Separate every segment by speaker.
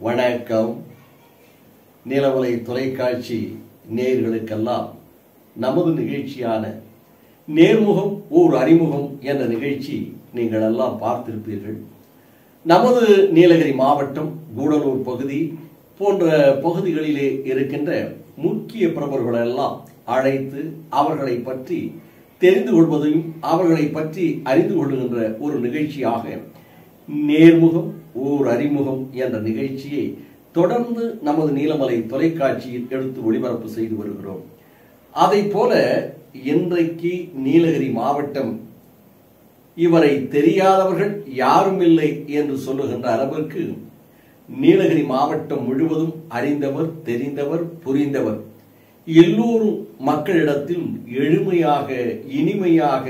Speaker 1: வணக்கம். நிலவலை தொலைக்காட்சி நேயர்களுக்கெல்லாம் நமது நிகழ்ச்சியான நேர்முகம் ஓர் அறிமுகம் என்ற நிகழ்ச்சி நீங்கள் எல்லாம் பார்த்திருப்பீர்கள். நமது நீலகிரி மாவட்டம் கூடலூர் பகுதி போன்ற பகுதிகளிலே இருக்கின்ற முக்கிய பிரபர்களெல்லாம் அழைத்து அவர்களை பற்றி தெரிந்து கொள்வதையும் அவர்களை பற்றி அறிந்து கொள்கின்ற ஒரு நிகழ்ச்சியாக நேர்முகம் ஓர் அறிமுகம் என்ற நிகழ்ச்சியை தொடர்ந்து நமது நீலமலை தொலைக்காட்சியில் எடுத்து ஒளிபரப்பு செய்து வருகிறோம். அதை போல இன்றைக்கு நீலகிரி மாவட்டம் இவரை தெரியாதவர்கள் யாரும் இல்லை என்று சொல்லுகின்ற அளவிற்கு நீலகிரி மாவட்டம் முழுவதும் அறிந்தவர், தெரிந்தவர், புரிந்தவர், எல்லோரும் மக்களிடத்தில் எளிமையாக இனிமையாக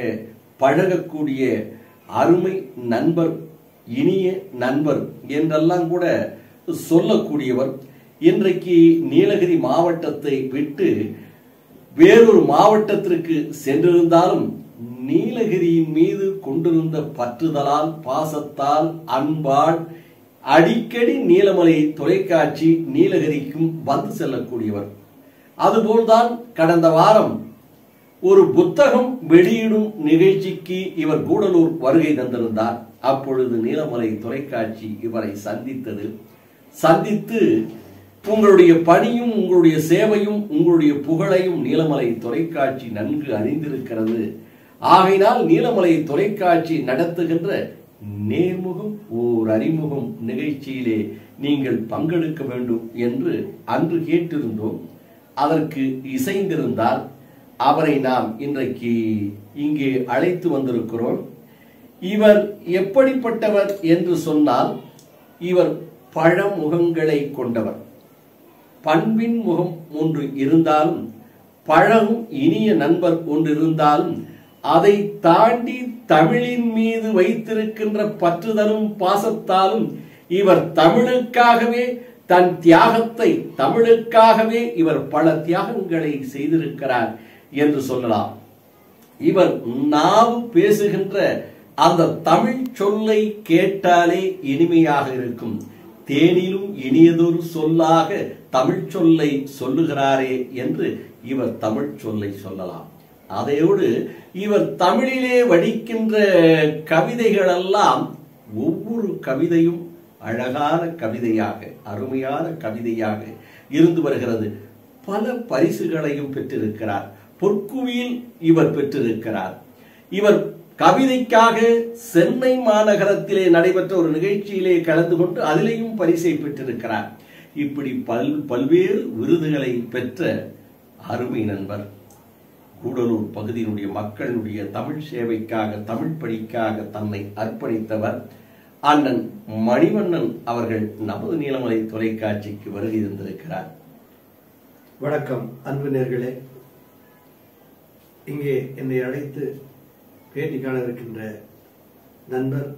Speaker 1: பழகக்கூடிய அருமை நண்பர், இனிய நண்பர் என்றெல்லாம் கூட சொல்லக்கூடியவர். இன்றைக்கு நீலகிரி மாவட்டத்தை விட்டு வேறொரு மாவட்டத்திற்கு சென்றிருந்தாலும் நீலகிரியின் மீது கொண்டிருந்த பற்றுதலால், பாசத்தால், அன்பால் அடிக்கடி நீலமலை தொலைக்காட்சி நீலகிரிக்கும் வந்து செல்லக்கூடியவர். அதுபோல்தான் கடந்த வாரம் ஒரு புத்தகம் வெளியிடும் நிகழ்ச்சிக்கு இவர் கூடலூர் வருகை தந்திருந்தார். அப்பொழுது நீலமலை தொலைக்காட்சி இவரை சந்தித்து உங்களுடைய பணியும் உங்களுடைய சேவையும் உங்களுடைய புகழையும் நீலமலை தொலைக்காட்சி நன்கு அறிந்திருக்கிறது. ஆகையினால் நீலமலை தொலைக்காட்சி நடத்துகின்ற நேர்முகம் ஓர் அறிமுகம் நிகழ்ச்சியிலே நீங்கள் பங்கெடுக்க வேண்டும் என்று அன்று கேட்டிருந்தோம். அதற்கு இசைந்திருந்தால் அவரை நாம் இன்றைக்கு இங்கே அழைத்து வந்திருக்கிறோம். இவர் எப்படிப்பட்டவர் என்று சொன்னால், இவர் பழமுகங்களை கொண்டவர். பண்பின் முகம் ஒன்று இருந்தாலும், பழகும் இனிய நண்பர் ஒன்று இருந்தாலும், அதை தாண்டி தமிழின் மீது வைத்திருக்கின்ற பற்றுதலும் பாசத்தாலும் இவர் தமிழுக்காகவே தன் தியாகத்தை, தமிழுக்காகவே இவர் பல தியாகங்களை செய்திருக்கிறார் என்று சொல்லலாம். இவர் நாம் பேசுகின்ற அந்த தமிழ் சொல்லை கேட்டாலே இனிமையாக இருக்கும். தேனிலும் இனியதொரு சொல்லாக தமிழ் சொல்லை சொல்லுகிறாரே என்று இவர் தமிழ் சொல்லை சொல்லலாம். அதையோடு இவர் தமிழிலே வடிக்கின்ற கவிதைகளெல்லாம் ஒவ்வொரு கவிதையும் அழகான கவிதையாக, அருமையான கவிதையாக இருந்து வருகிறது. பல பரிசுகளையும் பெற்றிருக்கிறார். பொற்குவியில் இவர் பெற்றிருக்கிறார். இவர் கவிதைக்காக சென்னை மாநகரத்திலே நடைபெற்ற ஒரு நிகழ்ச்சியிலே கலந்து கொண்டு அதிலேயும் பரிசை பெற்றிருக்கிறார். இப்படி பல்வேறு விருதுகளை பெற்ற அருமை நண்பர். கூடலூர் பகுதியினுடைய மக்களுடைய தமிழ் சேவைக்காக, தமிழ் பணிக்காக தன்னை அர்ப்பணித்தவர் அண்ணன் மணிவண்ணன் அவர்கள் நமது நீலமலை தொலைக்காட்சிக்கு வருகை தந்திருக்கிறார்.
Speaker 2: வணக்கம் அன்பு நேயர்களே. இங்கே என்னை அழைத்து பேட்டி காண இருக்கின்ற நண்பர்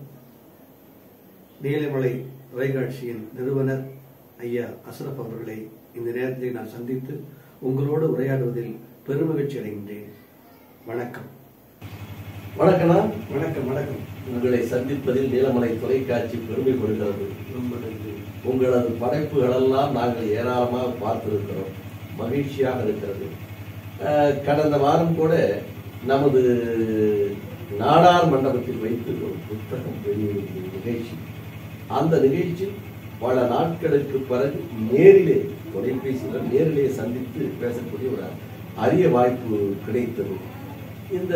Speaker 2: நீலமலை தொலைக்காட்சியின் நிறுவனர் ஐயா அஸ்ரப் அவர்களை இந்த நேரத்தில் நான் சந்தித்து உங்களோடு உரையாடுவதில் பெருமகிழ்ச்சி அடைகின்றேன். வணக்கம்.
Speaker 1: வணக்கம்ண்ணா.
Speaker 2: வணக்கம். வணக்கம்.
Speaker 1: உங்களை சந்திப்பதில் நீலமலை தொலைக்காட்சி பெருமை கொள்கிறது.
Speaker 2: ரொம்ப நன்றி.
Speaker 1: உங்களது படைப்புகளெல்லாம் நாங்கள் ஏராளமாக பார்த்திருக்கிறோம். மகிழ்ச்சியாக இருக்கிறது. கடந்த வாரம் கூட நமது நாடார் மண்டபத்தில் வைத்து ஒரு புத்தகம் வெளியிடும் நிகழ்ச்சி, அந்த நிகழ்ச்சி பல நாட்களுக்கு பிறகு நேரிலே, தொலைபேசியில் நேரிலே சந்தித்து பேசக்கூடிய ஒரு அரிய வாய்ப்பு கிடைத்தது. இந்த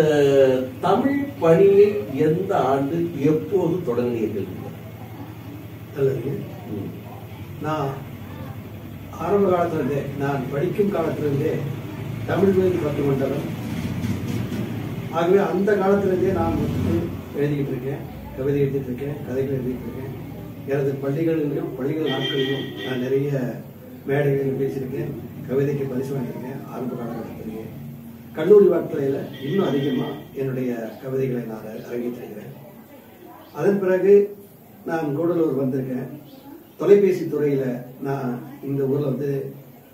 Speaker 1: தமிழ் பணியை எந்த ஆண்டு எப்போது தொடங்கினீர்கள்?
Speaker 2: நான் ஆரம்ப காலத்திலிருந்தே, நான் படிக்கும் காலத்திலிருந்தே தமிழ் மீது பற்று கொண்டவன். ஆகவே அந்த காலத்திலிருந்தே நான் எழுதிக்கிட்டு இருக்கேன், கவிதை எழுதிட்டு இருக்கேன், கதைகள் எழுதிட்டு இருக்கேன். எனது பள்ளிகளிலும் பள்ளிகள் நாட்களிலும் நான் நிறைய மேடைகளில் பேசியிருக்கேன், கவிதைக்கு பரிசு வாங்கியிருக்கேன். ஆரம்ப காலகட்டத்திலேயே கல்லூரி வாழ்க்கையில் இன்னும் அதிகமாக என்னுடைய கவிதைகளை நான் அரங்கேற்றுகிறேன். அதன் பிறகு நான் கூடலூர் வந்திருக்கேன். தொலைபேசி துறையில் நான் இந்த ஊரில் வந்து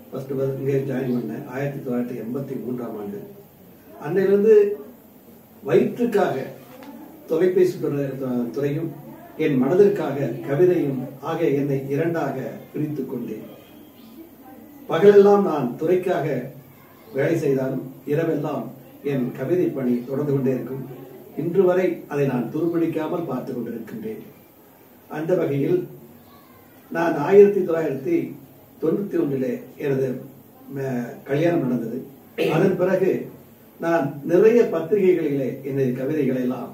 Speaker 2: ஃபஸ்ட்டு இங்கே ஜாயின் பண்ணேன் 1983ஆம் ஆண்டு. அன்னையிலிருந்து வயிற்றுக்காக தொலைபேசி துறையும் என் மனதிற்காக கவிதையும் ஆக என்னை இரண்டாக பிரித்துக் கொண்டேன். பகலெல்லாம் நான் துறைக்காக வேலை செய்தாலும் இரவெல்லாம் என் கவிதை பணி தொடர்ந்து கொண்டே இருக்கும். இன்று வரை அதை நான் துருப்பிடிக்காமல் பார்த்து கொண்டிருக்கின்றேன். அந்த வகையில் நான் 1991 எனது கல்யாணம் நடந்தது. அதன் பிறகு நான் நிறைய பத்திரிகைகளிலே எனது கவிதைகளை எல்லாம்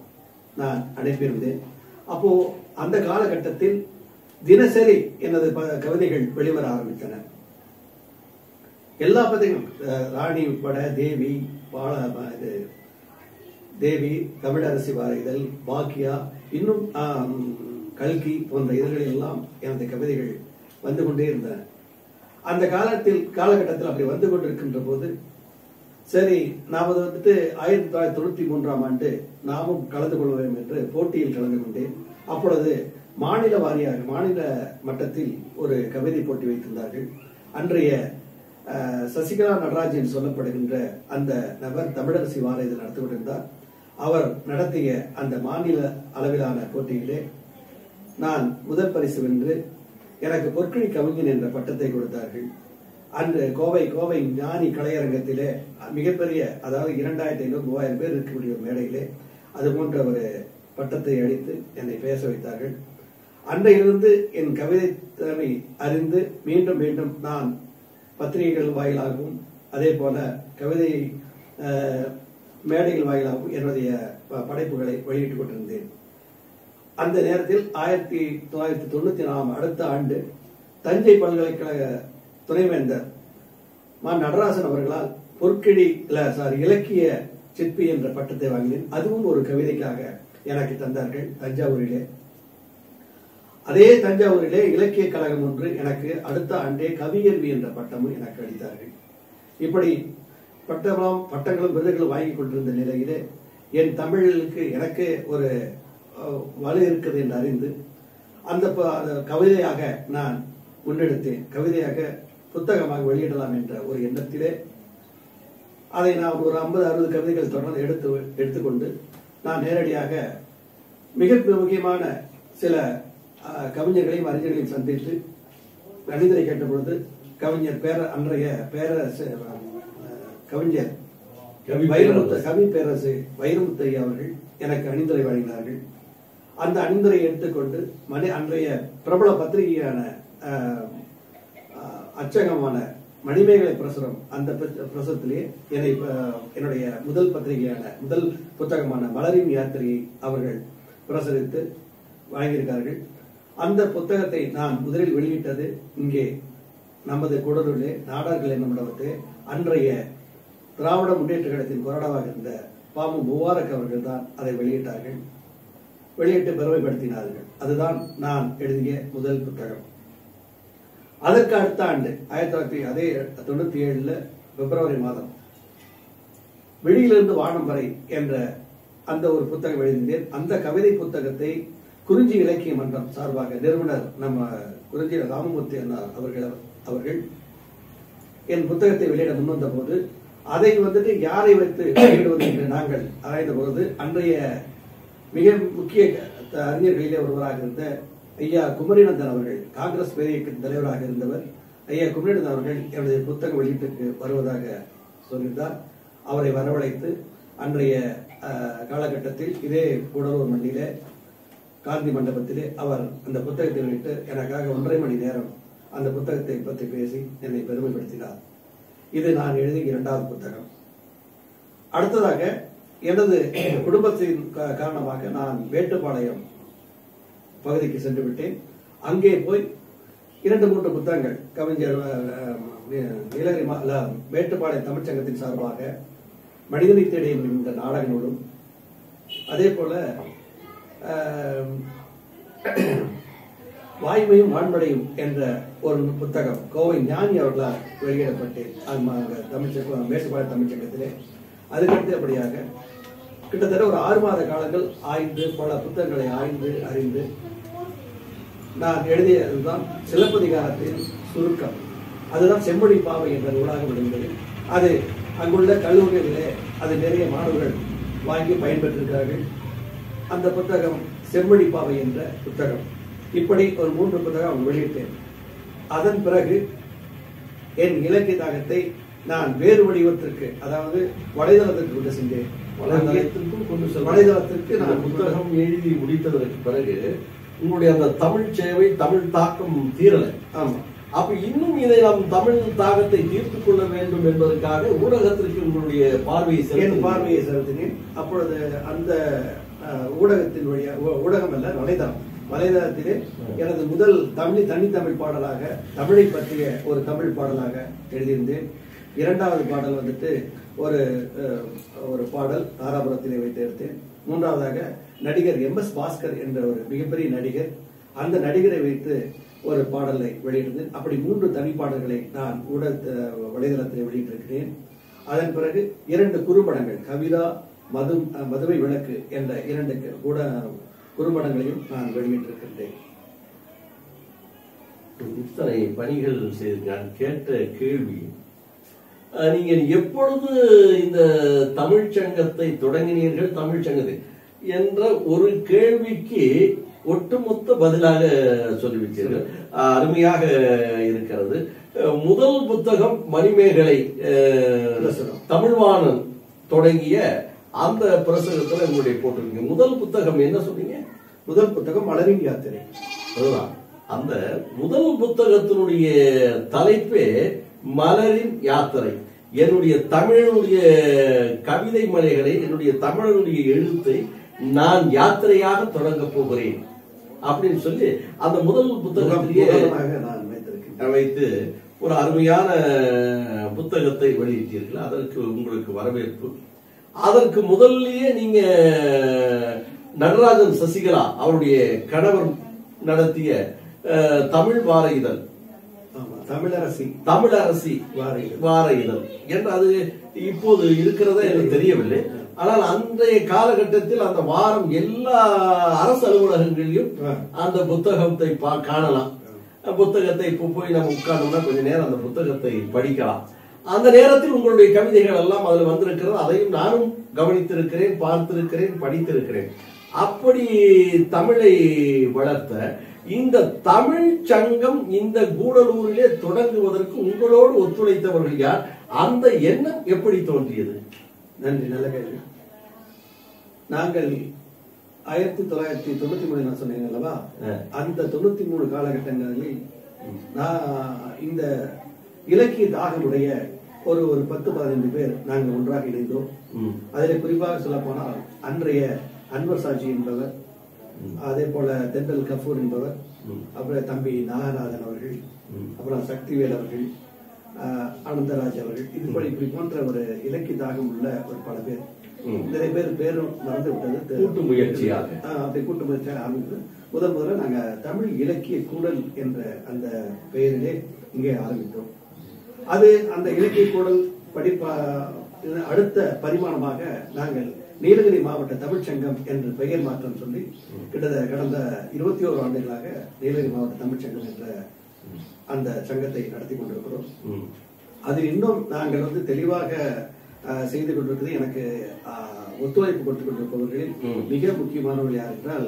Speaker 2: நான் அனுப்பியிருந்தேன். அப்போ அந்த காலகட்டத்தில் தினசரி எனது கவிதைகள் வெளிவர ஆரம்பித்தன. எல்லா பத்திரிகைகளும் ராணி உட்பட தேவி, தமிழரசி வார இதழ், பாக்கியா, இன்னும் கல்கி போன்ற இதழ்களில் எல்லாம் எனது கவிதைகள் வந்து கொண்டே இருந்தன. அந்த காலகட்டத்தில் அப்படி வந்து கொண்டிருக்கின்ற போது சரி நாம் வந்துட்டு 1993ஆம் ஆண்டு நாமும் கலந்து கொள்வோம் என்று போட்டியில் கலந்து கொண்டேன். அப்பொழுது மாநில வாரியாக மாநில மட்டத்தில் ஒரு கவிதை போட்டி வைத்திருந்தார்கள். அன்றைய சசிகலா நடராஜன் சொல்லப்படுகின்ற அந்த நபர் தமிழரசி வார இதழ் நடத்தி கொண்டிருந்தார். அவர் நடத்திய அந்த மாநில அளவிலான போட்டியிலே நான் முதல் பரிசு வென்று எனக்கு பொற்கிழி கவிஞன் என்ற பட்டத்தை கொடுத்தார்கள். அன்று கோவை ஞானி கலையரங்கத்திலே மிகப்பெரிய, அதாவது 2500-3000 பேர் இருக்கக்கூடிய மேடையிலே அது போன்ற ஒரு பட்டத்தை அளித்து என்னை பேச வைத்தார்கள். அன்றையிலிருந்து என் கவிதை திறமை அறிந்து மீண்டும் மீண்டும் நான் பத்திரிகைகள் வாயிலாகவும் அதே போல கவிதை மேடைகள் வாயிலாகவும் என்னுடைய படைப்புகளை வெளியிட்டுக் கொண்டிருந்தேன். அந்த நேரத்தில் 1994 அடுத்த ஆண்டு தஞ்சை பல்கலைக்கழக துணைவேந்தர் நடராசன் அவர்களால் பொற்கிழி இலக்கிய சிற்பி என்ற பட்டத்தை வாங்கினேன். அதுவும் ஒரு கவிதைக்காக எனக்கு தந்தார்கள் தஞ்சாவூரிலே. அதே தஞ்சாவூரிலே இலக்கிய கழகம் ஒன்று எனக்கு அடுத்த ஆண்டே கவியர்வி என்ற பட்டமும் எனக்கு அளித்தார்கள். இப்படி பட்டங்களும் விருதுகளும் வாங்கி கொண்டிருந்த நிலையிலே என் தமிழுக்கு எனக்கு ஒரு வலு இருக்குது என்று அறிந்து அந்த கவிதையாக நான் முன்னெடுத்தேன். கவிதையாக புத்தகமாக வெளியிடலாம் என்ற ஒரு எண்ணத்திலே அதை நான் ஒரு 50-60 கவிதைகள் தொடர்ந்து எடுத்துக்கொண்டு நான் நேரடியாக மிக முக்கியமான சில கவிஞர்களையும் அறிஞர்களையும் சந்தித்து கவிதை கேட்ட பொழுது அன்றைய கவிஞர் கவி பேரரசு வைரமுத்து அவர்கள் எனக்கு அணிந்துரை வழங்கினார்கள். அந்த அணிந்துரை எடுத்துக்கொண்டு அன்றைய பிரபல பத்திரிகையான அச்சகமான மணிமேகலை பிரசுரம், அந்த பிரசுரத்திலேயே என்னுடைய முதல் புத்தகமான மலரின் யாத்திரையை அவர்கள் பிரசுரித்து வாங்கியிருக்கார்கள். அந்த புத்தகத்தை நான் முதலில் வெளியிட்டது இங்கே நமது கூடலூரிலே நாடார்கள் என்னும் அன்றைய திராவிட முன்னேற்ற கழகத்தின் கொறடாவாக இருந்த பாமு முபாரக் அவர்கள் தான் அதை வெளியிட்டார்கள். வெளியிட்டு பெருமைப்படுத்தினார்கள். அதுதான் நான் எழுதிய முதல் புத்தகம். அதற்கு அடுத்த ஆண்டு 1997 பிப்ரவரி மாதம் வெளியிலிருந்து வானம் வரை என்ற அந்த ஒரு புத்தகம் எழுதினேன். அந்த கவிதை புத்தகத்தை குறிஞ்சி இலக்கிய மன்றம் சார்பாக நிறுவனர் நம்ம குறிஞ்சி ராமமூர்த்தி அவர்கள் என் புத்தகத்தை வெளியிட முன்வந்த போது அதை வந்துட்டு யாரை வைத்து வெளியிடுவது என்று நாங்கள் ஆராய்ந்த பொழுது அன்றைய மிக முக்கிய அறிஞர்களிலே ஒருவராக இருந்த ஐயா குமரிநந்தன் அவர்கள், காங்கிரஸ் பேரியக்கத்தின் தலைவராக இருந்தவர் ஐயா குமரிநந்தன் அவர்கள் என்னுடைய புத்தக வெளியீட்டுக்கு வருவதாக சொல்லியிருந்தார். அவரை வரவழைத்து அன்றைய காலகட்டத்தில் இதே கூடலூர் மண்ணிலே காந்தி மண்டபத்திலே அவர் அந்த புத்தகத்தை வெளியிட்டு எனக்காக 1.5 மணி நேரம் அந்த புத்தகத்தை பற்றி பேசி என்னை பெருமைப்படுத்தினார். இது நான் எழுதிய 2வது புத்தகம். அடுத்ததாக எனது குடும்பத்தின் காரணமாக நான் மேட்டுப்பாளையம் பகுதிக்கு சென்று விட்டேன். அங்கே போய் 2-3 புத்தகங்கள் கவிஞர் நீலகிரி மேட்டுப்பாளையம் தமிழ்ச்சங்கத்தின் சார்பாக மனிதனை தேடி என்ற நாடக நூலும், அதே போல வாய்மையும் வான்படையும் என்ற ஒரு புத்தகம் கோவை ஞானி அவர்களால் வெளியிடப்பட்டேன் மேட்டுப்பாளையம் தமிழ்ச்சங்கத்திலே. அதுக்கடுத்தபடியாக கிட்டத்தட்ட ஒரு 6 மாத காலங்கள் ஆய்ந்து பல புத்தகங்களை ஆய்ந்து அறிந்து நான் எழுதியதுதான் சிலப்பதிகாரத்தின் சுருக்கம். அதுதான் செம்மொழி பாவை என்ற நூலாக விழுந்தது. அது அங்குள்ள கல்லூரிகளிலே அது நிறைய மாணவர்கள் வாங்கி பயன்பெற்றிருக்கிறார்கள். அந்த புத்தகம் செம்மொழிப்பாவை என்ற புத்தகம். இப்படி ஒரு 3 புத்தகம் வெளியிட்டேன். அதன் பிறகு என் இலக்கிய தாகத்தை நான் வேறு வடிவத்திற்கு, அதாவது வலைதளத்திற்கு கொண்டு சென்றேன். வலைதளத்திற்கு நான்
Speaker 1: புத்தகம் எழுதி முடித்ததற்கு பிறகு உங்களுடைய அந்த தமிழ் சேவை, தமிழ் தாக்கம் தீரலை.
Speaker 2: ஆமா.
Speaker 1: அப்ப இன்னும் இதை நாம் தமிழ் தாகத்தை தீர்த்துக் கொள்ள வேண்டும் என்பதற்காக ஊடகத்திற்கு உங்களுடைய
Speaker 2: பார்வையை செலுத்தினேன். அப்பொழுது அந்த ஊடகத்தின் வழியாக, ஊடகம் அல்ல வலைதளத்திலே எனது முதல் தனித்தமிழ் பாடலாக தமிழை பற்றிய ஒரு தமிழ் பாடலாக எழுதியிருந்தேன். 2வது பாடல் வந்துட்டு ஒரு பாடல் தாராபுரத்திலே வைத்து எடுத்தேன். 3வதாக நடிகர் MS பாஸ்கர் என்ற ஒரு மிகப்பெரிய நடிகர், அந்த நடிகரை வைத்து ஒரு பாடலை வெளியிட்டேன். அப்படி 3 தனிப்பாடல்களை நான் வலைதளத்திலே வெளியிட்டிருக்கிறேன். அதன் பிறகு 2 குறும்படங்கள், கவிதா, மதுவை விளக்கு என்ற 2 குறும்படங்களையும் நான் வெளியிட்டிருக்கின்றேன்.
Speaker 1: இத்தனை பணிகள் செய்து நான் கேட்ட கேள்வி, நீங்க எப்பொழுது இந்த தமிழ்ச்சங்கத்தை தொடங்கினீர்கள், தமிழ்ச்சங்கத்தை என்ற ஒரு கேள்விக்கு ஒட்டுமொத்த பதிலாக சொல்லிவிட்டீர்கள். அருமையாக இருக்கிறது. முதல் புத்தகம் மணிமேகலை தமிழ்வாணன் தொடங்கிய அந்த பிரசங்கத்துல உங்களுடைய போட்டிருக்கீங்க. முதல் புத்தகம் என்ன சொன்னீங்க?
Speaker 2: முதல் புத்தகம் மலரின் யாத்திரை.
Speaker 1: அதுதான். அந்த முதல் புத்தகத்தினுடைய தலைப்பே மலரின் யாத்திரை. என்னுடைய தமிழனுடைய கவிதை மலைகளை, என்னுடைய தமிழனுடைய எழுத்தை நான் யாத்திரையாக தொடங்க போகிறேன் அப்படின்னு சொல்லி அந்த முதல் புத்தகத்திலேயே வைத்து ஒரு அருமையான புத்தகத்தை வெளியிட்டீர்கள். அதற்கு உங்களுக்கு வரவேற்பு. அதற்கு முதல்லயே நீங்க நடராஜன் சசிகலா அவருடைய கணவர் நடத்திய தமிழ் வார இதழ், தமிழரசி வார இதழ் என்று அது இப்போது இருக்கிறதா எனக்கு தெரியவில்லை. ஆனால் அன்றைய காலகட்டத்தில் அந்த வாரம் எல்லா அரசு அலுவலகங்களிலும் அந்த புத்தகத்தை காணலாம். புத்தகத்தை இப்போ போய் நம்ம உட்கார்ந்தோம்னா கொஞ்ச நேரம் அந்த புத்தகத்தை படிக்கலாம். அந்த நேரத்தில் உங்களுடைய கவிதைகள் எல்லாம் அதில் வந்திருக்கிறது. அதையும் நானும் கவனித்திருக்கிறேன், பார்த்திருக்கிறேன், படித்திருக்கிறேன். அப்படி தமிழை வளர்த்த இந்த தமிழ் சங்கம் இந்த கூடலூரிலே தொடங்குவதற்கு உங்களோடு ஒத்துழைத்தவர்கள் யார்? அந்த எண்ணம் எப்படி தோன்றியது?
Speaker 2: நன்றி, நல்ல கேள்வி. நாங்கள் 1993 நான் சொன்னேன் அல்லவா, அந்த 93 காலகட்டங்களில் நான் இந்த இலக்கிய தாகமுடைய ஒரு 10-15 பேர் நாங்கள் ஒன்றாக இணைந்தோம். அதில் குறிப்பாக சொல்ல போனால் அன்றைய அன்வர் சாட்சி என்பவர், அதே போல தென்றல் கபூர் என்பவர், அப்புறம் தம்பி நாகநாதன் அவர்கள், அப்புறம் சக்திவேல் அவர்கள், ஆனந்தராஜ் அவர்கள், இப்படி போன்ற ஒரு இலக்கிய தாகம் உள்ள ஒரு பல பேர், நிறைய பேர் பேரும் மறந்து விட்டது.
Speaker 1: கூட்டு முயற்சியாக
Speaker 2: ஆரம்பித்து முதல்ல நாங்க தமிழ் இலக்கிய கூடல் என்ற அந்த பெயரிலே இங்கே ஆரம்பித்தோம். அது அந்த இலக்கிய கூடல் அடுத்த பரிமாணமாக நாங்கள் நீலகிரி மாவட்ட தமிழ்ச்சங்கம் என்று பெயர் மாற்றம் சொல்லி கடந்த 21 ஆண்டுகளாக நீலகிரி மாவட்ட தமிழ்ச்சங்கம் என்ற அந்த சங்கத்தை நடத்தி கொண்டிருக்கிறோம். அது இன்னும் நாங்கள் தெளிவாக செய்து கொண்டிருக்கிறது. எனக்கு ஒத்துழைப்பு கொடுத்துக் கொண்டிருப்பவர்களில் மிக முக்கியமானவர்கள் யார் என்றால்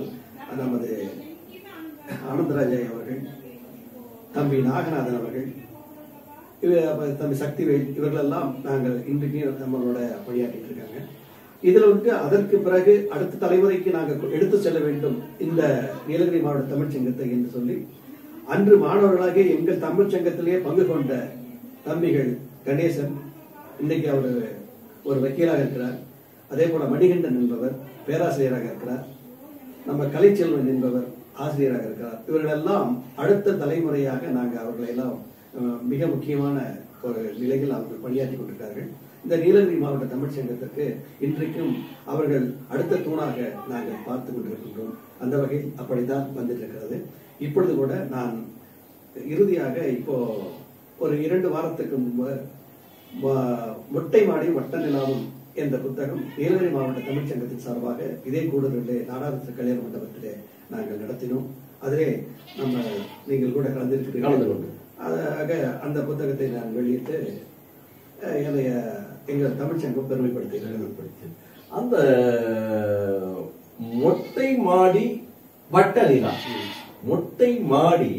Speaker 2: நமது ஆனந்தராஜா அவர்கள், தம்பி நாகநாதன் அவர்கள், தம்பி சக்திவேல், இவர்களெல்லாம் நாங்கள் இன்றைக்கு நம்மளோட பணியாற்றிட்டு இருக்காங்க. இதுல அதற்கு பிறகு அடுத்த தலைமுறைக்கு நாங்கள் எடுத்து செல்ல வேண்டும் இந்த நீலகிரி மாவட்ட தமிழ்ச்சங்கத்தை என்று சொல்லி அன்று மாணவர்களாக எங்கள் தமிழ்ச்சங்கத்திலேயே பங்கு கொண்ட தம்பிகள் கணேசன், இன்னைக்கு அவர் ஒரு வக்கீலாக இருக்கிறார். அதே போல மணிகண்டன் என்பவர் பேராசிரியராக இருக்கிறார். நம்ம கலைச்செல்வன் என்பவர் ஆசிரியராக இருக்கிறார். இவர்களெல்லாம் அடுத்த தலைமுறையாக நாங்கள் அவர்களை எல்லாம் மிக முக்கியமான ஒரு நிலையில் அவர்கள் பணியாற்றி கொண்டிருக்கிறார்கள். இந்த நீலகிரி மாவட்ட தமிழ்ச்சங்கத்திற்கு இன்றைக்கும் அவர்கள் அடுத்த தூணாக நாங்கள் பார்த்து கொண்டிருக்கின்றோம். அந்த வகையில் அப்படித்தான் வந்துட்டு இருக்கிறது. இப்பொழுது கூட நான் இறுதியாக இப்போ ஒரு 2 வாரத்துக்கு முன்பு மொட்டை மாடி வட்ட நிலாவும் என்ற புத்தகம் நீலகிரி மாவட்ட தமிழ்ச்சங்கத்தின் சார்பாக இதே கூடலூரிலே நாடாளுமன்ற கல்யாண மண்டபத்திலே நாங்கள் நடத்தினோம். அதிலே நீங்கள் கூட கலந்திருக்கிறீர்கள். அந்த புத்தகத்தை நான் வெளியிட்டு எங்கள் தமிழ்ச்சங்கம் பெருமைப்படுத்தி
Speaker 1: அந்த மொட்டை மாடி வட்ட நிலா, மொட்டை மாடி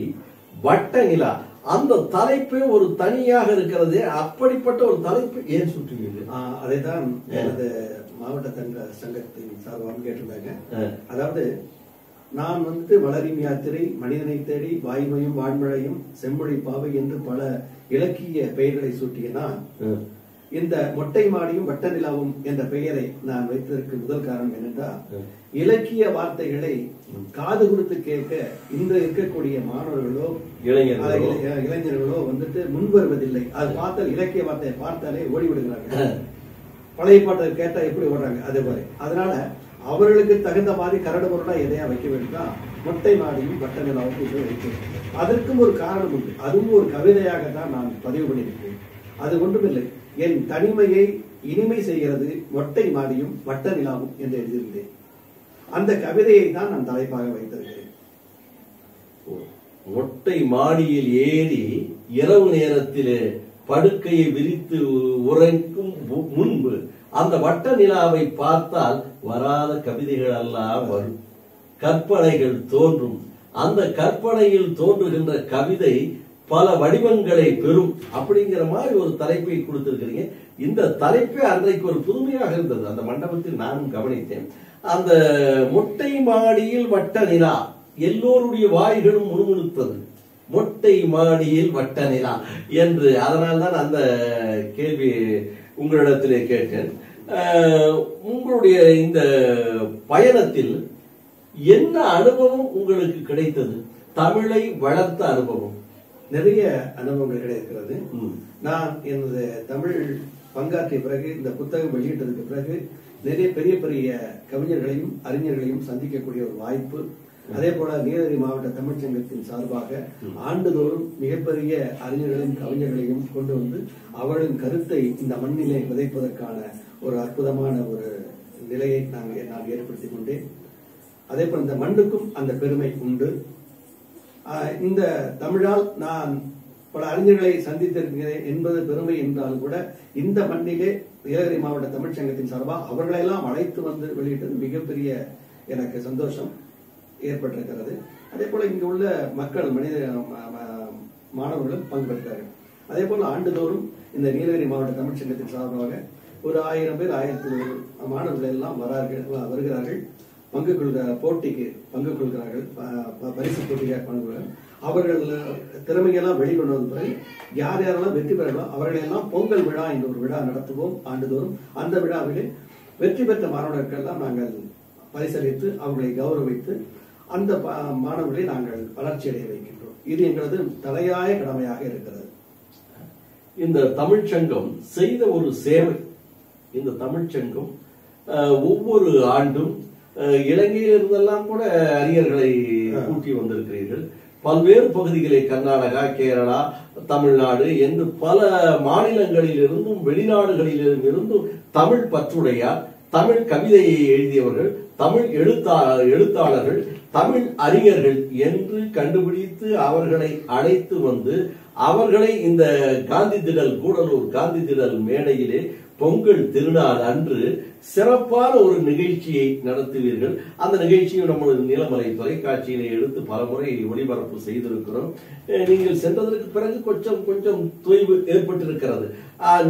Speaker 1: வட்ட நிலா, அந்த தலைப்பே ஒரு தனியாக இருக்கிறது. அப்படிப்பட்ட ஒரு தலைப்பு ஏன் சுற்றுவீர்கள்?
Speaker 2: அதைதான் எனது மாவட்ட சங்கத்தின் சார்பாக கேட்டிருந்தாங்க. அதாவது நான் வளரின் யாத்திரை, மனிதனை தேடி, வாய்மையும் வான்மழையும், செம்மொழி பாவை என்று பல இலக்கிய பெயர்களை சூட்டிய நான் இந்த மொட்டை மாடியும் வட்ட நிலாவும் என்ற பெயரை நான் வைத்ததற்கு முதல் காரணம் என்னென்றால், இலக்கிய வார்த்தைகளை காது கொடுத்து கேட்க இன்று இருக்கக்கூடிய மாணவர்களோ இளைஞர்களோ முன் வருவதில்லை. அது பார்த்தால் இலக்கிய வார்த்தையை பார்த்தாலே ஓடி விடுகிறார்கள். பழைய பாட்டை கேட்டா எப்படி ஓடுறாங்க அதே மாதிரி. அதனால அவர்களுக்கு தகுந்த மாதிரி கரடு பொருளா எதையா வைக்க வேண்டாம், மொட்டை மாடியும் வட்ட நிலாவும் வைக்கிறேன். அதற்கும் ஒரு காரணம் உண்டு. அதுவும் ஒரு கவிதையாகத்தான் நான் பதிவு பண்ணியிருக்கேன். அது ஒன்றுமில்லை, என் தனிமையை இனிமை செய்கிறது மொட்டை மாடியும் வட்ட நிலாவும் என்று எழுதியிருந்தேன். அந்த கவிதையை தான் நான் தலைப்பாக வைத்திருக்கிறேன்.
Speaker 1: மொட்டை மாடியில் ஏறி இரவு நேரத்திலே படுக்கையை விரித்து உறங்கும் முன்பு அந்த வட்ட நிலாவை பார்த்தால் வராத கவிதைகள் எல்லாம் வரும், கற்பனைகள் தோன்றும். அந்த கற்பனையில் தோன்றுகின்ற கவிதை பல வடிவங்களை பெறும். அப்படிங்கிற மாதிரி ஒரு தலைப்பை கொடுத்திருக்கிறீங்க. இந்த தலைப்பே அன்றைக்கு ஒரு புதுமையாக இருந்தது. அந்த மண்டபத்தில் நானும் கவனித்தேன். அந்த மொட்டை மாடியில் வட்ட நிலா, எல்லோருடைய வாய்களும் முணுமுணுத்தது. மொட்டை மாடியில் வட்ட நிலா என்று. அதனால்தான் அந்த கேள்வி உங்களிடத்திலே கேட்டேன். உங்களுடைய இந்த பயணத்தில் என்ன அனுபவம் உங்களுக்கு கிடைத்தது? தமிழை வளர்த்த அனுபவம்
Speaker 2: நிறைய அனுபவங்கள் கிடைக்கிறது. நான் எனது தமிழ் பங்காற்றிய பிறகு, இந்த புத்தகம் வெளியிட்டதுக்கு பிறகு நிறைய பெரிய பெரிய கவிஞர்களையும் அறிஞர்களையும் சந்திக்கக்கூடிய ஒரு வாய்ப்பு. அதே போல நீலகிரி மாவட்ட தமிழ்ச்சங்கத்தின் சார்பாக ஆண்டுதோறும் மிகப்பெரிய அறிஞர்களையும் கவிஞர்களையும் கொண்டு வந்து அவர்களின் கருத்தை இந்த மண்ணிலே விதைப்பதற்கான ஒரு அற்புதமான ஒரு நிலையை நான் ஏற்படுத்திக் கொண்டேன். அதே போல இந்த மண்ணுக்கும் அந்த பெருமை உண்டு. இந்த தமிழால் நான் பல அறிஞர்களை சந்தித்திருக்கிறேன் என்பது பெருமை என்றாலும் கூட, இந்த மண்ணிலே நீலகிரி மாவட்ட தமிழ்ச்சங்கத்தின் சார்பாக அவர்களெல்லாம் அழைத்து வந்து வெளியிட்டது மிகப்பெரிய எனக்கு சந்தோஷம் ஏற்பட்டிருக்கிறது. அதே போல இங்கு உள்ள மக்கள் மாணவர்களும் பங்கு பெற்றார்கள். அதே போல ஆண்டுதோறும் இந்த நீலகிரி மாவட்ட தமிழ்ச்சங்கத்தின் சார்பாக ஒரு 1000 பேர் 1000 மாணவர்கள் எல்லாம் வருகிறார்கள். போட்டிக்கு பங்கு கொள்கிறார்கள், பரிசு போட்டியாக பங்கு. அவர்கள் திறமையெல்லாம் வெளிக்கொண்டு வந்த பிறகு யார் யாரெல்லாம் வெற்றி பெறலாம் அவர்களெல்லாம் பொங்கல் விழா என்ற ஒரு விழா நடத்துவோம் ஆண்டுதோறும். அந்த விழாவிலே வெற்றி பெற்ற மாணவர்களுக்கெல்லாம் நாங்கள் பரிசளித்து அவர்களை கௌரவித்து அந்த மாணவர்களை நாங்கள் வளர்ச்சி அடைய வைக்கின்றோம். இது எங்களது தலையாய கடமையாக இருக்கிறது.
Speaker 1: இந்த தமிழ்ச்சங்கம் செய்த ஒரு சேவை. இந்த தமிழ்ச்சங்கம் ஒவ்வொரு ஆண்டும் இலங்கையில் இருந்தெல்லாம் கூட அறிஞர்களை கூட்டி வந்திருக்கிறீர்கள். பல்வேறு பகுதிகளை, கர்நாடகா, கேரளா, தமிழ்நாடு என்று பல மாநிலங்களில் இருந்தும் வெளிநாடுகளில் இருந்தும் தமிழ் பற்றுடையார், தமிழ் கவிதையை எழுதியவர்கள், தமிழ் எழுத்தாளர்கள், தமிழ் அறிஞர்கள் என்று கண்டுபிடித்து அவர்களை அழைத்து வந்து அவர்களை இந்த காந்தி திடல், கூடலூர் காந்தி திடல் மேடையிலே பொங்கல் திருநாள் அன்று சிறப்பான ஒரு நிகழ்ச்சியை நடத்துவீர்கள். அந்த நிகழ்ச்சியை நம்மளது நீலமலை தொலைக்காட்சியிலே எடுத்து பலமுறை ஒளிபரப்பு செய்திருக்கிறோம். நீங்கள் சென்றதற்கு பிறகு கொஞ்சம் தொய்வு ஏற்பட்டிருக்கிறது,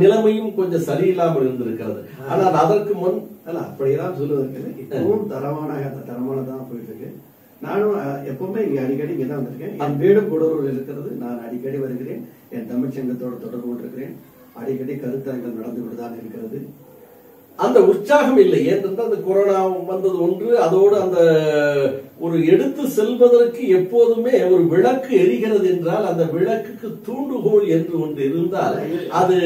Speaker 1: நிலைமையும் கொஞ்சம் சரியில்லாமல் இருந்திருக்கிறது. ஆனால் அதற்கு முன்
Speaker 2: அப்படியெல்லாம் சொல்லுவதற்கு இப்பவும் தரமானதான் போயிட்டு இருக்கு. நானும் எப்பவுமே இங்க அடிக்கடி இங்கதான் வந்திருக்கேன். என் வீடும் கூடலூரில் இருக்கிறது. நான் அடிக்கடி வருகிறேன். என் தமிழ்ச்சங்கத்தோடு தொடர்பு கொண்டிருக்கிறேன். அடிக்கடி கருத்தரங்கள் நடந்து கொண்டுதான் இருக்கிறது.
Speaker 1: அந்த உற்சாகம் இல்லை. ஏனென்றால் அந்த கொரோனா வந்தது ஒன்று, அதோடு அந்த ஒரு எடுத்து செல்வதற்கு எப்போதுமே ஒரு விளக்கு எரிகிறது என்றால் அந்த விளக்குக்கு தூண்டுகோல் என்று ஒன்று இருந்தால் அது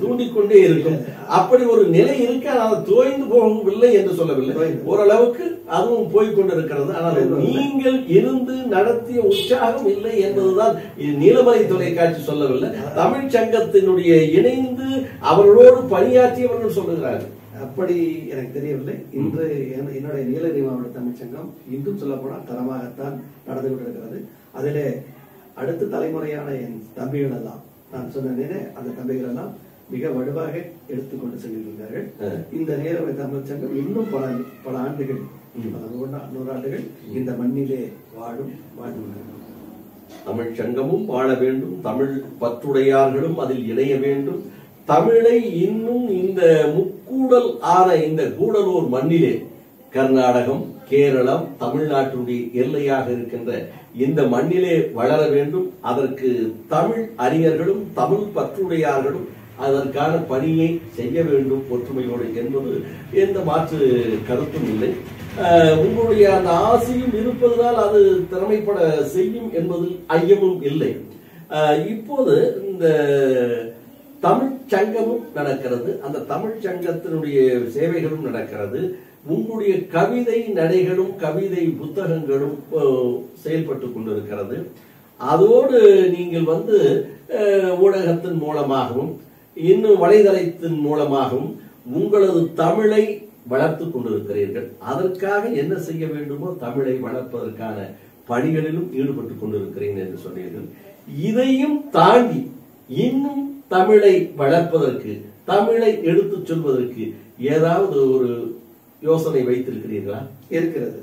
Speaker 1: தூண்டிக்கொண்டே இருக்கும். அப்படி ஒரு நிலை இருக்க, ஆனால் தோய்ந்து போகவில்லை என்று சொல்லவில்லை, ஓரளவுக்கு அதுவும் போய்கொண்டிருக்கிறது. ஆனால் நீங்கள் இருந்து நடத்திய உற்சாகம் இல்லை என்பதுதான் நீலமலை தொலைக்காட்சி சொல்லவில்லை, தமிழ் சங்கத்தினுடைய இணைந்து அவர்களோடு பணியாற்றியவர்கள் சொல்லுகிறார்கள்.
Speaker 2: அப்படி எனக்கு தெரியவில்லை. இன்று என்னுடைய நீலகிரி மாவட்ட தமிழ்ச்சங்கம் இன்றும் சொல்ல போனால் தரமாகத்தான் நடந்து கொண்டிருக்கிறது. அதிலே அடுத்த தலைமுறையான என் தம்பிகள் எல்லாம், நான் சொன்னேனே அந்த தம்பிகள் எல்லாம் மிக வலுவாக எடுத்துக்கொண்டு சென்றிருந்தார்கள். இந்த நேர தமிழ் சங்கம் இன்னும் பல ஆண்டுகள், 100 ஆண்டுகள் இந்த மண்ணிலே வாழும்.
Speaker 1: தமிழ் சங்கமும் வாழ வேண்டும், தமிழ் பற்றுடையார்களும் அதில் இணைய வேண்டும். தமிழை இன்னும் இந்த முக்கூடல் ஆன இந்த கூடலூர் மண்ணிலே, கர்நாடகம், கேரளம், தமிழ்நாட்டுடைய எல்லையாக இருக்கின்ற இந்த மண்ணிலே வளர வேண்டும். அதற்கு தமிழ் அறிஞர்களும் தமிழ் பற்றுடையார்களும் அதற்கான பணியை செய்ய வேண்டும் ஒற்றுமையோடு என்பது எந்த மாற்று கருத்தும் இல்லை. உங்களுடைய அந்த ஆசையும் இருப்பதனால் அது திறமைப்பட செய்யும் என்பதில் ஐயமும் இல்லை. இப்போது இந்த தமிழ் சங்கமும் நடக்கிறது, அந்த தமிழ் சங்கத்தினுடைய சேவைகளும் நடக்கிறது. உங்களுடைய கவிதை நடைகளும் கவிதை புத்தகங்களும் செயல்பட்டு கொண்டிருக்கிறது. அதோடு நீங்கள் ஊடகத்தின் மூலமாகவும் இன்னும் வலைதளத்தின் மூலமாகவும் உங்களது தமிழை வளர்த்து கொண்டிருக்கிறீர்கள். அதற்காக என்ன செய்ய வேண்டுமோ தமிழை வளர்ப்பதற்கான பணிகளிலும் ஈடுபட்டுக் கொண்டிருக்கிறீர்கள் என்று சொன்னீர்கள். இதையும் தாண்டி இன்னும் தமிழை வளர்ப்பதற்கு, தமிழை எடுத்துச் சொல்வதற்கு ஏதாவது ஒரு யோசனை வைத்திருக்கிறீர்களா?
Speaker 2: இருக்கிறது.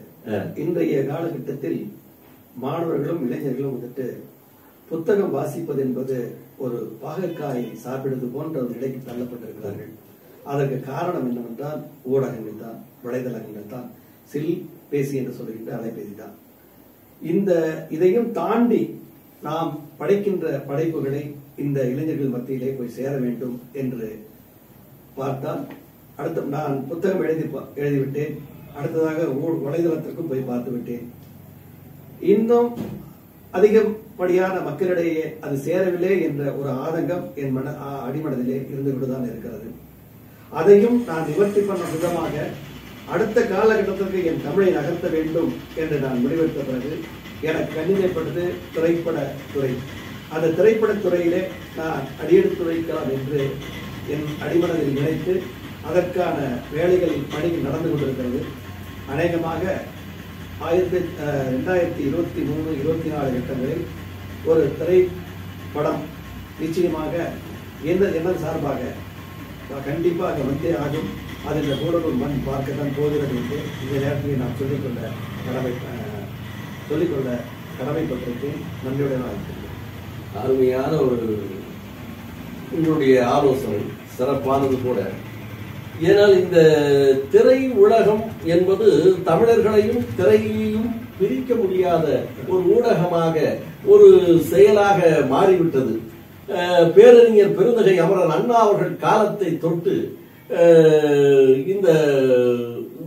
Speaker 2: இன்றைய காலகட்டத்தில் மாணவர்களும் இளைஞர்களும் புத்தகம் வாசிப்பது என்பது ஒரு பாகற்காய் சாப்பிடுவது போன்ற ஒரு நிலைக்கு தள்ளப்பட்டிருக்கிறார்கள். அதற்கு காரணம் என்னவென்றால் ஊடகங்கள் தான், வலைதளங்கள் தான், பேசி என்று சொல்கின்ற அலைபேசி தான். இதையும் தாண்டி நாம் படைக்கின்ற படைப்புகளை இந்த இளைஞர்கள் மத்தியிலே போய் சேர வேண்டும் என்று பார்த்தால், அடுத்த நான் புத்தகம் எழுதிவிட்டேன், அடுத்ததாக வலைதளத்திற்கும் போய் பார்த்து விட்டேன். இன்னும் அதிகப்படியான மக்களிடையே அது சேரவில்லை என்ற ஒரு ஆதங்கம் என் அடிமனதிலே இருந்து கொண்டுதான் இருக்கிறது. அதையும் நான் நிவர்த்தி பண்ண விதமாக அடுத்த காலகட்டத்திற்கு என் தமிழை நகர்த்த வேண்டும் என்று நான் முடிவெடுத்த பிறகு எனக்கு கண்ணியப்பட்டது திரைப்பட துறை. அந்த திரைப்பட துறையிலே நான் அடியெடுத்து வைக்கலாம் என்று என் அடிமனதில் நினைத்து அதற்கான வேலைகளில் பணிகள் நடந்து கொண்டிருக்கிறது. அநேகமாக 2023-24 கட்டங்களில் ஒரு திரைப்படம் நிச்சயமாக எனது சார்பாக கண்டிப்பாக வந்தே ஆகும். அதில் கூடலூர் மண் பார்க்கத்தான் போகிறது என்று இந்த நேரத்தில் நான் சொல்லிக்கொள்ள கடமைப்பட்டிருக்கேன். நன்றியுடன் இருக்கிறேன்.
Speaker 1: அருமையான உங்களுடைய ஆலோசனை சிறப்பானது கூட. ஏனால் இந்த திரை உலகம் என்பது தமிழர்களையும் திரையையும் பிரிக்க முடியாத ஒரு ஊடகமாக, ஒரு செயலாக மாறிவிட்டது. பேரறிஞர் பெருந்தகை அமரர் அண்ணா அவர்கள் காலத்தை தொட்டு இந்த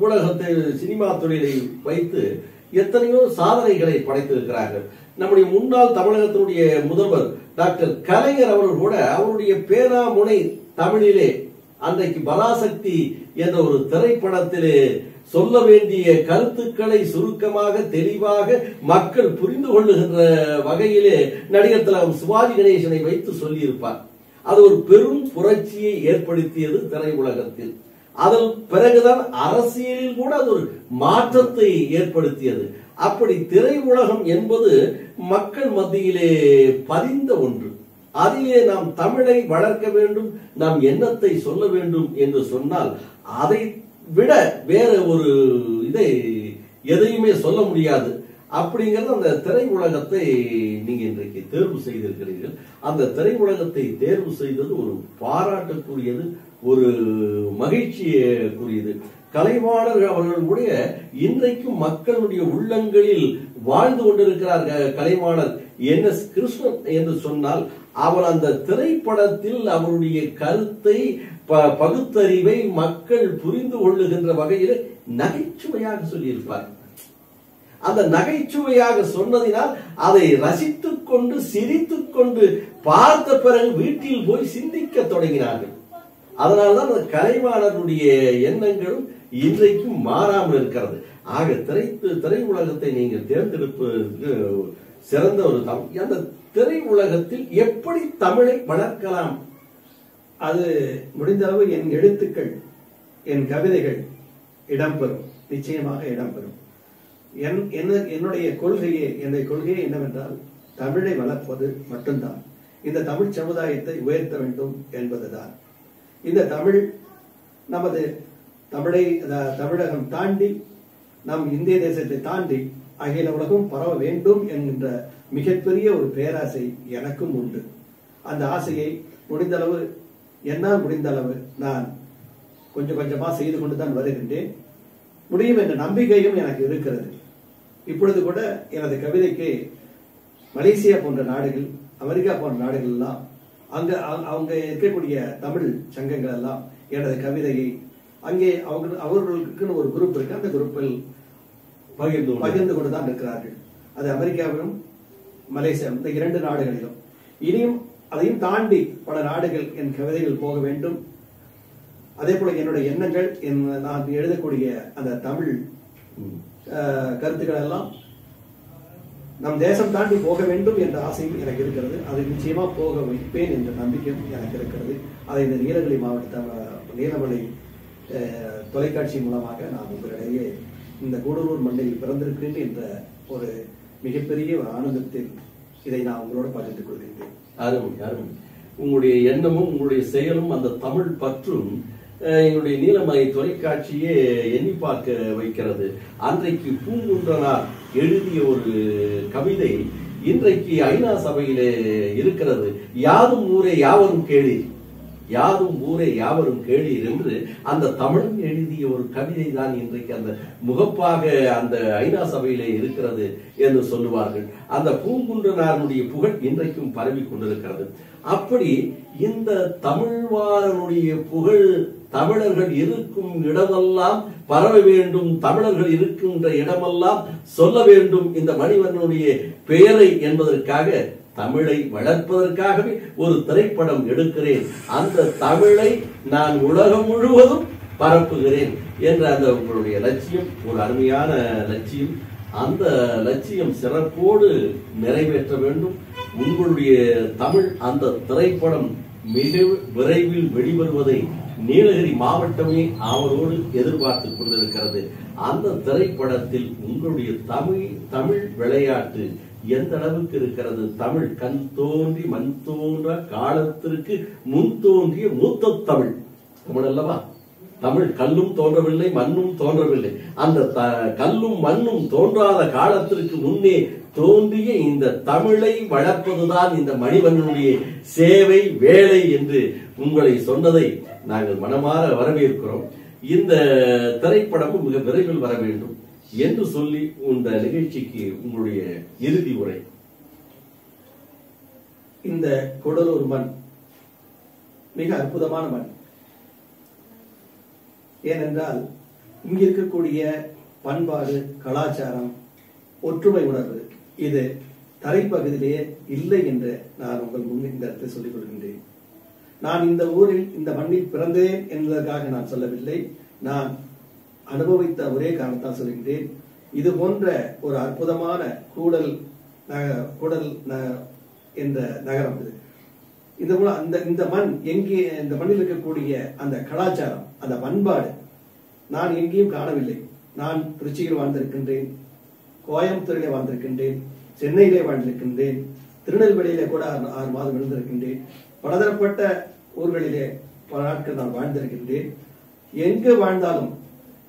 Speaker 1: ஊடகத்தை, சினிமா தொழிலை வைத்து எத்தனையோ சாதனைகளை படைத்திருக்கிறார்கள். நம்முடைய முன்னாள் தமிழகத்தினுடைய முதல்வர் டாக்டர் கலைஞர் அவர்கள் கூட அவருடைய பேராமுனை தமிழிலே அன்றைக்கு பராசக்தி என்ற ஒரு திரைப்படத்திலே சொல்ல வேண்டிய கருத்துக்களை சுருக்கமாக தெளிவாக மக்கள் புரிந்து கொள்ளுகின்ற வகையிலே நடிகர் திலகம் சிவாஜி கணேசனை வைத்து சொல்லியிருப்பார். அது ஒரு பெரும் புரட்சியை ஏற்படுத்தியது திரை உலகத்தில். அதன் பிறகுதான் அரசியலில் கூட அது ஒரு மாற்றத்தை ஏற்படுத்தியது. அப்படி திரை உலகம் என்பது மக்கள் மத்தியிலே பதிந்த ஒன்று. அதிலே நாம் தமிழை வளர்க்க வேண்டும், நாம் எண்ணத்தை சொல்ல வேண்டும் என்று சொன்னால் அதை விட வேற ஒரு இதை எதையுமே சொல்ல முடியாது. அப்படிங்கிறது அந்த திரை உலகத்தை நீங்க இன்றைக்கு தேர்வு செய்திருக்கிறீர்கள். அந்த திரை உலகத்தை தேர்வு செய்தது ஒரு பாராட்டுக்குரியது, ஒரு மகிழ்ச்சிக்குரியது. கலைவாணர் அவர்களுடைய இன்றைக்கும் மக்களுடைய உள்ளங்களில் வாழ்ந்து கொண்டிருக்கிறார் கலைவாணர் NS கிருஷ்ணன் என்று சொன்னால், அவர் அந்த திரைப்படத்தில் அவருடைய கருத்தை, பகுத்தறிவை மக்கள் புரிந்து கொள்ளுகின்ற வகையில் நகைச்சுவையாக சொல்லியிருப்பார். அந்த நகைச்சுவையாக சொன்னதினால் அதை ரசித்துக் கொண்டு சிரித்துக் கொண்டு பார்த்த பிறகு வீட்டில் போய் சிந்திக்க தொடங்கினார்கள். அதனால்தான் அந்த கலைவாணருடைய எண்ணங்களும் இன்றைக்கும் மாறாமல் இருக்கிறது. ஆக திரை உலகத்தை நீங்கள் தேர்ந்தெடுப்பதற்கு சிறந்த ஒரு அந்த திரை உலகத்தில் எப்படி தமிழை வளர்க்கலாம்?
Speaker 2: அது முடிந்த அளவு என் எழுத்துக்கள், என் கவிதைகள் இடம்பெறும், நிச்சயமாக இடம்பெறும். என்னுடைய கொள்கையே என்னவென்றால் தமிழை வளர்ப்பது மட்டும்தான். இந்த தமிழ் சமுதாயத்தை உயர்த்த வேண்டும் என்பதுதான். இந்த தமிழ் நமது தமிழகம் தாண்டி நம் இந்திய தேசத்தை தாண்டி அகில உலகம் பரவ வேண்டும் என்கின்ற மிகப்பெரிய ஒரு பேராசை எனக்கும் உண்டு. அந்த ஆசையை முடிந்தளவு என்னால் முடிந்த அளவு நான் கொஞ்சம் கொஞ்சமா செய்து கொண்டுதான் வருகின்றேன். முடியும் என்ற நம்பிக்கையும் எனக்கு இருக்கிறது. இப்பொழுது கூட எனது கவிதைக்கு மலேசியா போன்ற நாடுகள், அமெரிக்கா போன்ற நாடுகள் எல்லாம் அவங்க இருக்கக்கூடிய தமிழ் சங்கங்கள் எல்லாம் எனது கவிதையை அங்கே அவர்களுக்குன்னு ஒரு குரூப் இருக்கு, அந்த குரூப்பில் பகிர்ந்து கொண்டுதான் இருக்கிறார்கள். அது அமெரிக்காவிலும் மலேசியா இந்த 2 நாடுகளிலும். இனியும் அதையும் தாண்டி பல நாடுகள் என் கவிதைகள் போக வேண்டும். அதே போல என்னுடைய எண்ணங்கள், நான் எழுதக்கூடிய அந்த தமிழ் கருத்துக்கள் எல்லாம் நம் தேசம் தாண்டி போக வேண்டும் என்ற ஆசையும் எனக்கு இருக்கிறது. அதை நிச்சயமா போக வைப்பேன் என்ற நம்பிக்கையும் எனக்கு இருக்கிறது. அதை இந்த நீலகிரி மாவட்ட நீலமலை தொலைக்காட்சி மூலமாக நான் உங்களிடையே இந்த கூடலூர் மண்ணில் பிறந்திருக்கிறேன் என்ற ஒரு மிகப்பெரிய ஒரு ஆனந்தத்தில் இதை நான் உங்களோட பகிர்ந்து கொள்கின்றேன்.
Speaker 1: யாரும் உங்களுடைய எண்ணமும் உங்களுடைய செயலும் அந்த தமிழ் பற்றும் எங்களுடைய நீலமலை தொலைக்காட்சியே எண்ணி பார்க்க வைக்கிறது. அன்றைக்கு பூங்குன்றனார் எழுதிய ஒரு கவிதை இன்றைக்கு ஐநா சபையிலே இருக்கிறது. யாதும் ஊரே யாவரும் கேளீர், யாதும் ஊரே யாவரும் கேளீர் என்று அந்த தமிழன் எழுதிய ஒரு கவிதை தான் இன்றைக்கு அந்த முகப்பாக அந்த ஐநா சபையிலே இருக்கிறது என்று சொல்லுவார்கள். அந்த பூங்குன்றனாருடைய புகழ் இன்றைக்கும் பரவி கொண்டிருக்கிறது. அப்படி இந்த தமிழ்வாரனுடைய புகழ் தமிழர்கள் இருக்கும் இடமெல்லாம் பரவ வேண்டும், தமிழர்கள் இருக்கின்ற இடமெல்லாம் சொல்ல வேண்டும் இந்த மணிவண்ணனுடைய பெயரை என்பதற்காக, தமிழை வளர்ப்பதற்காகவே ஒரு திரைப்படம் எடுக்கிறேன். அந்த தமிழை நான் உலகம் முழுவதும் பரப்புகிறேன் என்ற அந்த உங்களுடைய லட்சியம் ஒரு அருமையான லட்சியம். அந்த லட்சியம் சிறப்போடு நிறைவேற்ற வேண்டும். உங்களுடைய தமிழ் அந்த திரைப்படம் மிக விரைவில் வெளிவருவதை நீலகிரி மாவட்டமே அவரோடு எதிர்பார்த்து கொண்டிருக்கிறது. அந்த திரைப்படத்தில் உங்களுடைய தமிழ் விளையாட்டு எந்த அளவுக்கு இருக்கிறது? தமிழ் கண் தோன்றி மண் தோன்ற காலத்திற்கு முன் தோன்றிய மூத்த தமிழ் அல்லவா? தமிழ் கல்லும் தோன்றவில்லை, மண்ணும் தோன்றவில்லை. அந்த கல்லும் மண்ணும் தோன்றாத காலத்திற்கு முன்னே தோன்றிய இந்த தமிழை வளர்ப்பதுதான் இந்த மணிவண்ணனுடைய சேவை வேலை என்று உங்களை சொன்னதை நாங்கள் மனமாற வரவேற்கிறோம். இந்த திரைப்படமும் மிக விரைவில் வர வேண்டும் என்று சொல்லி இந்த நிகழ்ச்சிக்கு உங்களுடைய இறுதி உரை.
Speaker 2: இந்த கூடலூர் மண் மிக அற்புதமான மண். ஏனென்றால் இங்க இருக்கக்கூடிய பண்பாடு, கலாச்சாரம், ஒற்றுமை உணர்வு இது தரைப்பகுதியிலேயே இல்லை என்று நான் உங்கள் முன் இந்த இடத்தை சொல்லிக் கொள்கின்றேன். நான் இந்த ஊரில் இந்த மண்ணில் பிறந்தேன் என்பதற்காக நான் சொல்லவில்லை. நான் அனுபவித்த ஒரே காரணத்தால் சொல்கின்றேன். இது போன்ற ஒரு அற்புதமான கூடல் என்ற நகரம் இது. இது போல இந்த மண் எங்கே, இந்த மண்ணில் இருக்கக்கூடிய அந்த கலாச்சாரம், அந்த பண்பாடு நான் எங்கேயும் காணவில்லை. நான் திருச்சியில் வாழ்ந்திருக்கின்றேன், கோயம்புத்தூரிலே வாழ்ந்திருக்கின்றேன், சென்னையிலே வாழ்ந்திருக்கின்றேன், திருநெல்வேலியிலே கூட 6 மாதம் இருந்திருக்கின்றேன். பலதரப்பட்ட ஊர்களிலே பல நாட்கள் நான் வாழ்ந்திருக்கின்றேன். எங்கு வாழ்ந்தாலும்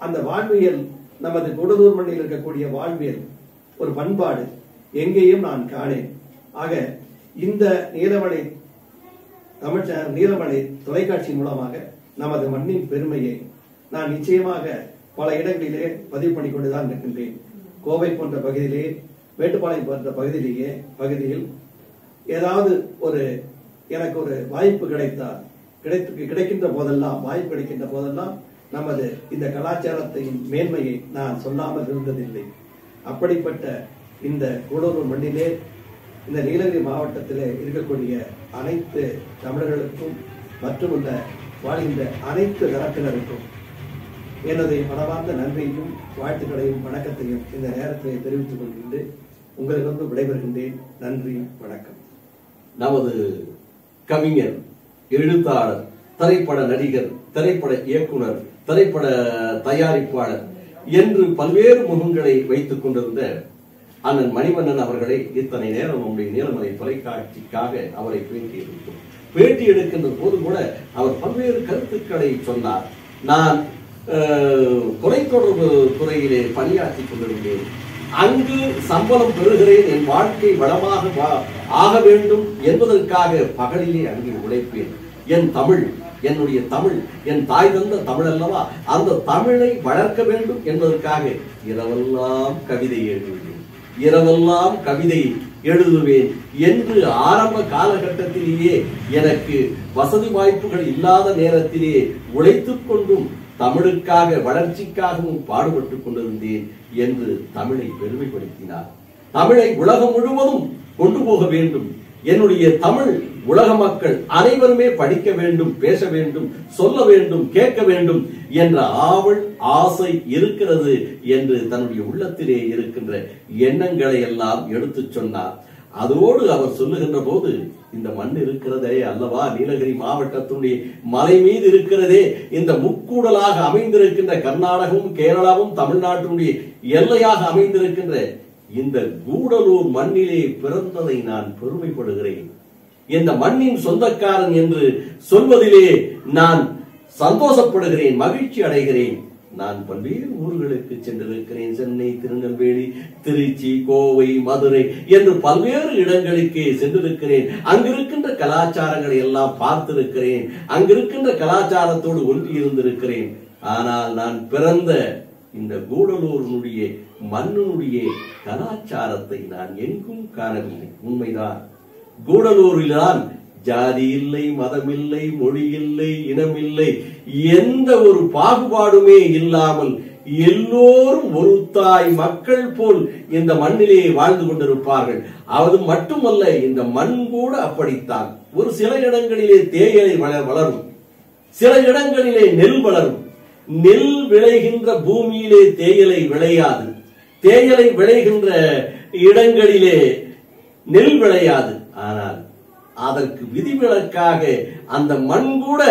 Speaker 2: அந்த வாழ்வியல், நமது கூடலூர் மண்ணில் இருக்கக்கூடிய வாழ்வியல், ஒரு பண்பாடு எங்கேயும் நான் காணேன். ஆக இந்த நீலமலை தொலைக்காட்சி மூலமாக நமது மண்ணின் பெருமையை நான் நிச்சயமாக பல இடங்களிலே பதிவு பண்ணி கொண்டுதான் இருக்கின்றேன். கோவை போன்ற பகுதியிலே, மேட்டுப்பாளையம் போன்ற பகுதியில் ஏதாவது எனக்கு ஒரு வாய்ப்பு கிடைக்கின்ற போதெல்லாம் நமது இந்த கலாச்சாரத்தின் மேன்மையை நான் சொல்லாமல் இருந்ததில்லை. அப்படிப்பட்ட இந்த கூடலூர் மண்ணிலே, இந்த நீலகிரி மாவட்டத்திலே இருக்கக்கூடிய அனைத்து தமிழர்களுக்கும் மற்றும் வாழ்கின்ற அனைத்து தரப்பினருக்கும் எனது மனமார்ந்த நன்றியையும் வாழ்த்துக்களையும் வணக்கத்தையும் இந்த நேரத்திலே தெரிவித்துக் கொள்கின்றேன். உங்களிடம் விடைபெறுகின்றேன். நன்றி, வணக்கம்.
Speaker 1: நமது கவிஞர், எழுத்தாளர், திரைப்பட நடிகர், திரைப்பட இயக்குனர், திரைப்பட தயாரிப்பாளர் என்று பல்வேறு முகங்களை வைத்துக் கொண்டிருந்த அண்ணன் மணிவண்ணன் அவர்களை இத்தனை நேரம் நம்முடைய நீலமலை தொலைக்காட்சிக்காக அவரை பேட்டியிருக்கிறோம். பேட்டி எடுக்கின்ற போது கூட அவர் பல்வேறு கருத்துக்களை சொன்னார். நான் தொலைத்தொடர்பு துறையிலே பணியாற்றி கொண்டிருந்தேன். அங்கு சம்பளம் பெறுகிறேன், என் வாழ்க்கை வளமாக ஆக வேண்டும் என்பதற்காக பகலிலே அங்கே உழைப்பேன். என் தமிழ், என்னுடைய தமிழ் என் தாய் தந்த தமிழ் அல்லவா, அந்த தமிழை வளர்க்க வேண்டும் என்பதற்காக இரவெல்லாம் கவிதை எழுதுவேன், இரவெல்லாம் கவிதை எழுதுவேன் என்று ஆரம்ப காலகட்டத்திலேயே எனக்கு வசதி வாய்ப்புகள் இல்லாத நேரத்திலே உழைத்துக் கொண்டும் தமிழுக்காக வளர்ச்சிக்காகவும் பாடுபட்டுக் கொண்டிருந்தேன் என்று தமிழை பெருமைப்படுத்தினார். தமிழை உலகம் முழுவதும் கொண்டு போக வேண்டும், என்னுடைய தமிழ் உலக மக்கள் அனைவருமே படிக்க வேண்டும், பேச வேண்டும், சொல்ல வேண்டும், கேட்க வேண்டும் என்ற ஆவல் ஆசை இருக்கிறது என்று தன்னுடைய உள்ளத்திலே இருக்கின்ற எண்ணங்களை எல்லாம் எடுத்துச் சொன்னார். அதோடு அவர் சொல்லுகின்ற போது, இந்த மண் இருக்கிறதே அல்லவா, நீலகிரி மாவட்டத்துடைய மலை மீது இருக்கிறதே, இந்த முக்கூடலாக அமைந்திருக்கின்ற கர்நாடகமும் கேரளாவும் தமிழ்நாட்டினுடைய எல்லையாக அமைந்திருக்கின்ற இந்த கூடலூர் மண்ணிலே பிறந்ததை நான் பெருமைப்படுகிறேன். இந்த மண்ணின் சொந்தக்காரன் என்று சொல்வதிலே நான் சந்தோஷப்படுகிறேன், மகிழ்ச்சி அடைகிறேன். நான் பல்வேறு ஊர்களுக்கு சென்றிருக்கிறேன். சென்னை, திருநெல்வேலி, திருச்சி, கோவை, மதுரை என்று பல்வேறு இடங்களுக்கு சென்றிருக்கிறேன். அங்கிருக்கின்ற கலாச்சாரங்களை எல்லாம் பார்த்திருக்கிறேன், அங்கிருக்கின்ற கலாச்சாரத்தோடு ஒன்றி இருந்திருக்கிறேன். ஆனால் நான் பிறந்த இந்த கூடலூரினுடைய மண்ணினுடைய கலாச்சாரத்தை நான் எங்கும் காணவில்லை. உண்மைதான், கூடலூரில்தான் ஜாதி இல்லை, மதம் இல்லை, மொழி இல்லை, இனம் இல்லை, எந்த ஒரு பாகுபாடுமே இல்லாமல் எல்லோரும் ஒரு தாய் மக்கள் போல் இந்த மண்ணிலே வாழ்ந்து கொண்டிருப்பார்கள். அது மட்டுமல்ல, இந்த மண் கூட அப்படித்தான். ஒரு சில இடங்களிலே தேயிலை வளரும், சில இடங்களிலே நெல் வளரும். நெல் விளைகின்ற பூமியிலே தேயிலை விளையாது, தேயிலை விளைகின்ற இடங்களிலே நெல் விளையாது. ஆனால் அதற்கு விதிவிலக்காக அந்த மண் கூட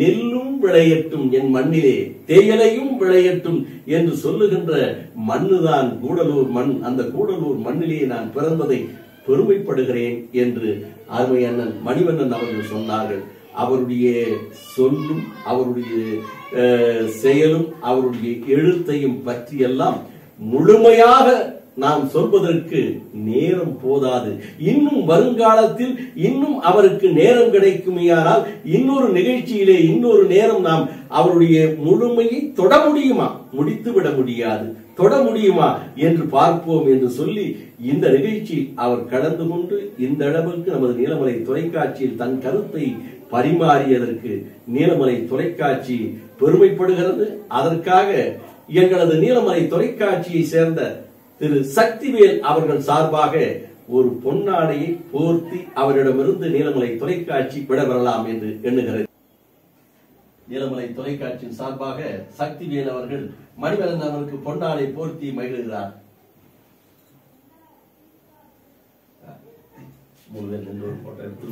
Speaker 1: நெல்லும் விளையட்டும், என் மண்ணிலே தேயிலையும் விளையட்டும் என்று சொல்லுகின்ற மண்ணுதான் கூடலூர் மண். அந்த கூடலூர் மண்ணிலே நான் பிறந்ததை பெருமைப்படுகிறேன் என்று அருமை அண்ணன் மணிவண்ணன் அவர்கள் சொன்னார்கள். அவருடைய சொல்லும் அவருடைய செயலும் அவருடைய எழுத்தையும் பற்றியெல்லாம் முழுமையாக நாம் சொல்வதற்கு நேரம் போதாது. இன்னும் வருங்காலத்தில் இன்னும் அவருக்கு நேரம் கிடைக்குமையானால் இன்னொரு நிகழ்ச்சியிலே இன்னொரு நேரம் நாம் அவருடைய முழுமையை தொட முடியுமா, முடித்துவிட முடியாது, தொட முடியுமா என்று பார்ப்போம் என்று சொல்லி இந்த நிகழ்ச்சி அவர் கடந்து கொண்டு இந்த அளவுக்கு நமது நீலமலை தொலைக்காட்சியில் தன் கருத்தை பரிமாறியதற்கு நீலமலை தொலைக்காட்சி பெருமைப்படுகிறது. அதற்காக எங்களது நீலமலை தொலைக்காட்சியை சேர்ந்த திரு சக்திவேல் அவர்கள் சார்பாக ஒரு பொன்னாடையை போர்த்தி அவரிடமிருந்து நீலமலை தொலைக்காட்சி விடவரலாம் என்று எண்ணுகிறது. நீலமலை தொலைக்காட்சியின் சார்பாக சக்திவேல் அவர்கள் மணிவண்ணன் அவருக்கு பொன்னாடை போர்த்தி மகிழ்கிறார். போட்டோ எடுத்து